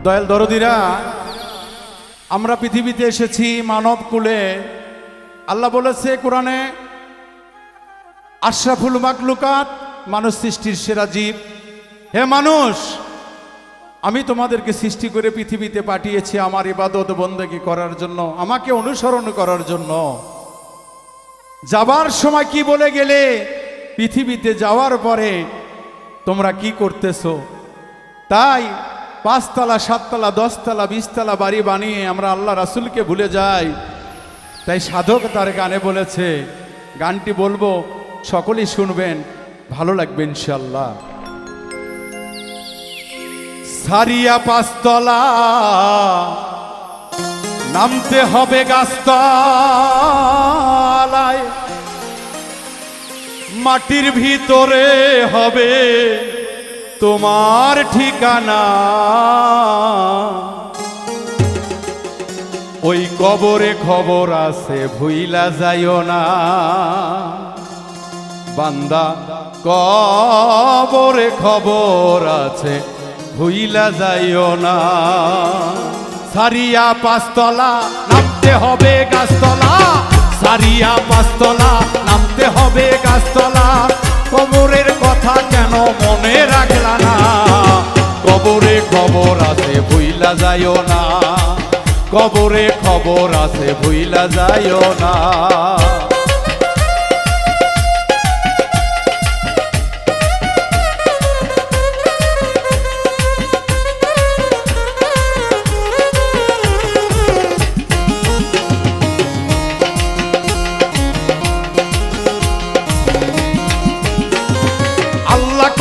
দয়াল দরদিরা, আমরা পৃথিবীতে এসেছি মানব কুলে। আল্লাহ বলেছে কোরআনে, আশরাফুল মাখলুকাত, মানুষ সৃষ্টির সেরা জীব। হে মানুষ, আমি তোমাদেরকে সৃষ্টি করে পৃথিবীতে পাঠিয়েছি আমার ইবাদত বন্দেগী করার জন্য, আমাকে অনুসরণ করার জন্য। যাবার সময় কি বলে গেলে? পৃথিবীতে যাওয়ার পরে তোমরা কি করতেছো? তাই 5 তলা 7 তলা 10 তলা 20 তলা বাড়ি বানিয়ে আমরা আল্লাহ রাসূলকে ভুলে যাই। তাই সাধক তার গানে বলেছে, গানটি বলবো, সকলেই শুনবেন, ভালো লাগবে ইনশাআল্লাহ। সারিয়া 5 তলা নামতে হবে গাছতলায়, মাটির ভিতরে হবে তোমার ঠিকানা। ওই কবরে খবর আছে, ভুইলা যাইও না বান্দা, কবরে খবর আছে, ভুইলা যাইও না। সারিয়া 5 তলা নামতে হবে গাছতলা, সারিয়া 5 তলা নামতে হবে গাছতলা। কবরের কথা কেন মনে রাখলা না? কবরে খবর আছে, ভুইলা যাইও না, কবরে খবর আছে, ভুইলা যাইও না।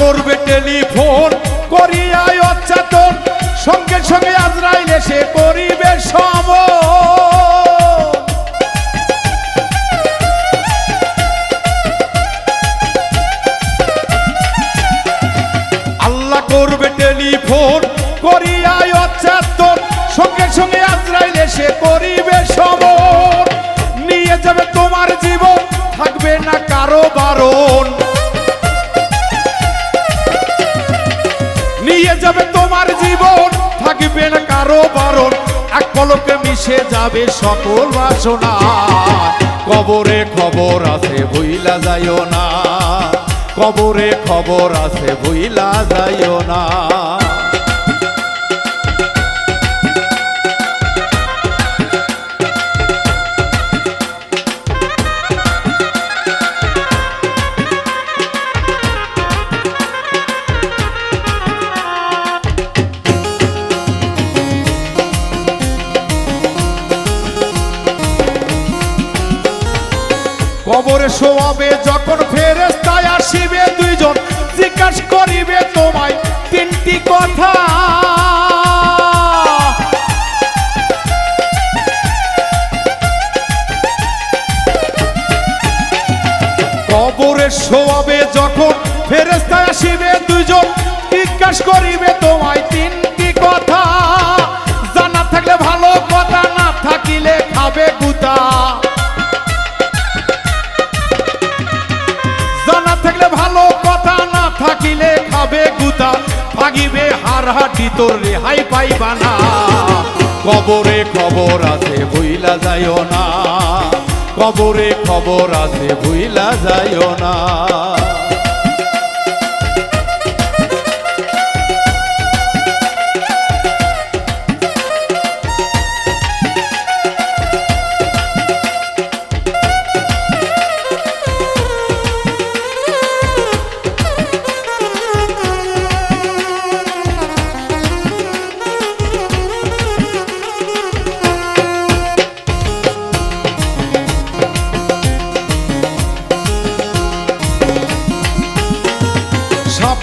করবে টেলিফোন করিয়া অচেতন, সঙ্গে সঙ্গে আজরাইল এসে করিবে সমন। আল্লাহ করবে টেলিফোন করিয়া অচেতন, সঙ্গে সঙ্গে আজরাইল এসে করিবে সমন। নিয়ে যাবে তোমার জীবন, থাকবে না কারো বারণ। নিয়ে যাবে তোমার জীবন, থাকবে না কারো বারণ। এক পলকে মিশে যাবে সকল বাসনা। কবরে খবর আছে, ভুইলা যাইও না, কবরে খবর আছে, ভুইলা যাইও না। কবরে শোয়াবে যখন ফেরেশতায় আসিবে দুইজন, জিজ্ঞাসা করিবে তোমায় 3টি কথা। কবরে শোয়াবে যখন ফেরেশতায় আসিবে দুইজন, জিজ্ঞাসা করিবে তোমায় 3টি কথা। জানা থাকলে ভালো কথা, না থাকিলে খাবে গুতা। জানা থাকলে ভালো কথা, না থাকিলে খাবে গুতা। ভাগিবে হাড়হাড্ডি, তোর রেহাই পাইবা না। কবরে খবর আছে, ভুইলা যাইও না, কবরে খবর আছে, ভুইলা যাইও না।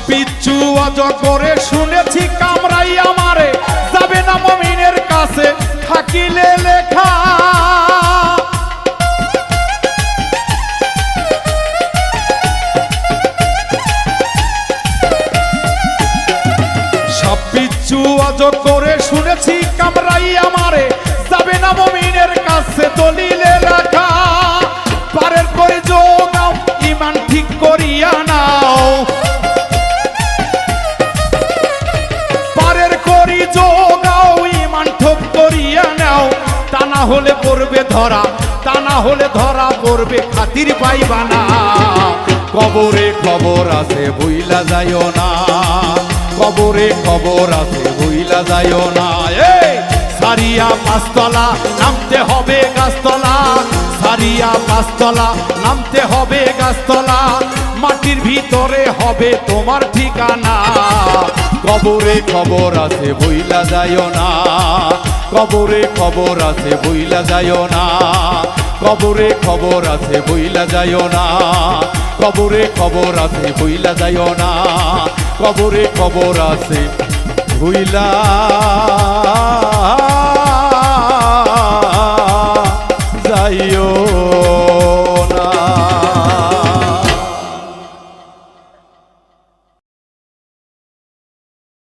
পিচ্ছু অজগরে শুনেছি কামড়াই আমারে, যাবে না মুমিনের কাছে থাকিলে লেখা। সব পিচ্ছু অজগরে শুনেছি কামড়াই আমারে, যাবে না মুমিনের কাছে দলিলে লেখা। পারের করে যোগাও, ঈমান ঠিক করিয়া নাও। যোগা হলে ধরা পড়বে খাতির পাইবা না। কবরে খবর আছে ভুইলা যাইও না, কবরে খবর আছে ভুইলা যাইও না। এই সারিয়া পাঁচতলা নামতে হবে গাছতলা, সারিয়া পাঁচতলা নামতে হবে গাছতলা, মাটির ভিতরে হবে তোমার ঠিকানা। কবরে খবর আছে ভুইলা যাইও না, কবরে খবর আছে ভুইলা যাইও না, কবরে খবর আছে ভুইলা যাইও না, কবরে খবর আছে ভুইলা যাইও না, কবরে খবর আছে ভুইলা